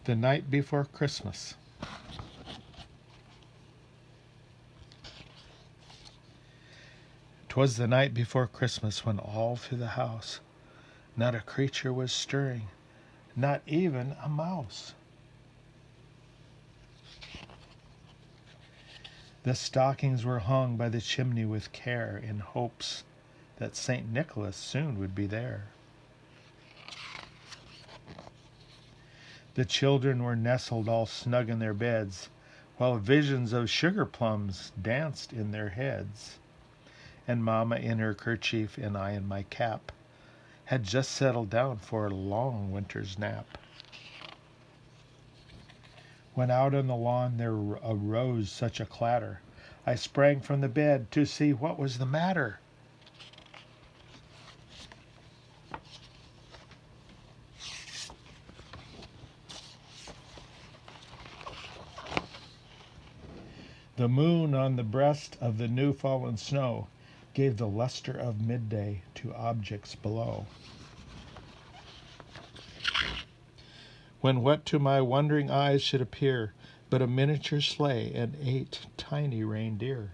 The night before Christmas. 'Twas the night before Christmas when all through the house not a creature was stirring, not even a mouse. The stockings were hung by the chimney with care in hopes that St. Nicholas soon would be there. The children were nestled all snug in their beds, while visions of sugar plums danced in their heads. And Mama in her kerchief and I in my cap had just settled down for a long winter's nap. When out on the lawn there arose such a clatter, I sprang from the bed to see what was the matter. The moon on the breast of the new fallen snow gave the luster of midday to objects below. When what to my wondering eyes should appear but a miniature sleigh and 8 tiny reindeer.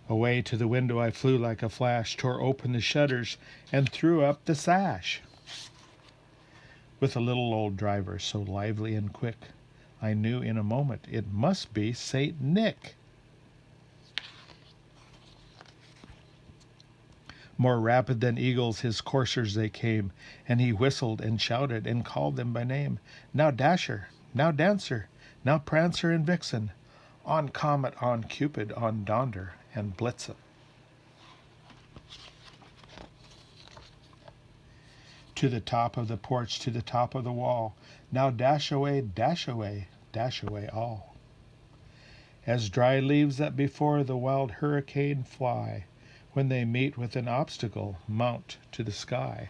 Away to the window I flew like a flash, tore open the shutters, and threw up the sash. With a little old driver so lively and quick, I knew in a moment it must be St. Nick. More rapid than eagles his coursers they came, and he whistled and shouted and called them by name. Now Dasher, now Dancer, now Prancer and Vixen, on Comet, on Cupid, on Donder and Blitzen. To the top of the porch, to the top of the wall, now dash away, dash away, dash away all. As dry leaves that before the wild hurricane fly, when they meet with an obstacle, mount to the sky.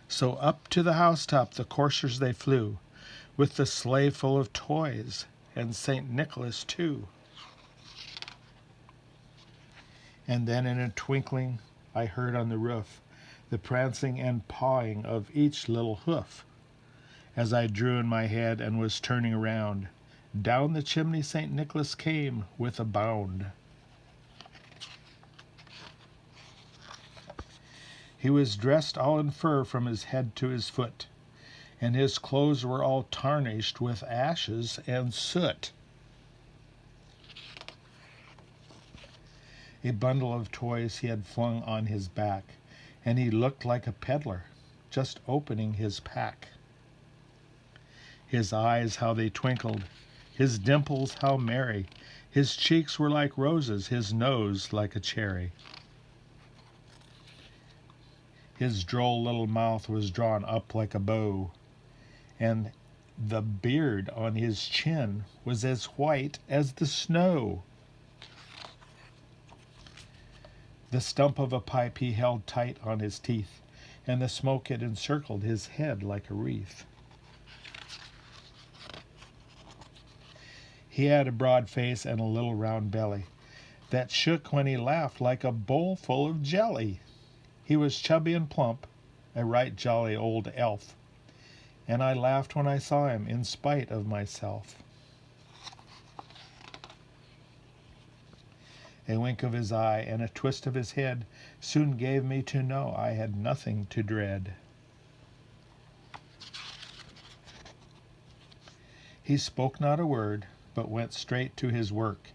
So up to the housetop the coursers they flew, with the sleigh full of toys, and St. Nicholas too. And then in a twinkling I heard on the roof the prancing and pawing of each little hoof. As I drew in my head and was turning around, down the chimney St. Nicholas came with a bound. He was dressed all in fur from his head to his foot, and his clothes were all tarnished with ashes and soot. A bundle of toys he had flung on his back, and he looked like a peddler just opening his pack. His eyes, how they twinkled, his dimples, how merry, his cheeks were like roses, his nose like a cherry. His droll little mouth was drawn up like a bow, and the beard on his chin was as white as the snow. The stump of a pipe he held tight on his teeth, and the smoke had encircled his head like a wreath. He had a broad face and a little round belly that shook when he laughed like a bowl full of jelly. He was chubby and plump, a right jolly old elf, and I laughed when I saw him in spite of myself. A wink of his eye and a twist of his head soon gave me to know I had nothing to dread. He spoke not a word, but went straight to his work,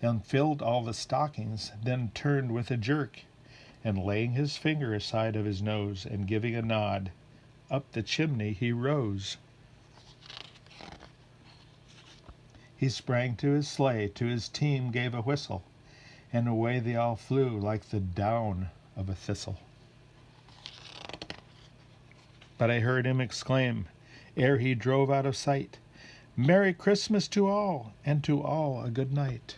and filled all the stockings, then turned with a jerk, and laying his finger aside of his nose, and giving a nod, up the chimney he rose. He sprang to his sleigh, to his team gave a whistle, and away they all flew like the down of a thistle. But I heard him exclaim, ere he drove out of sight, Merry Christmas to all, and to all a good night.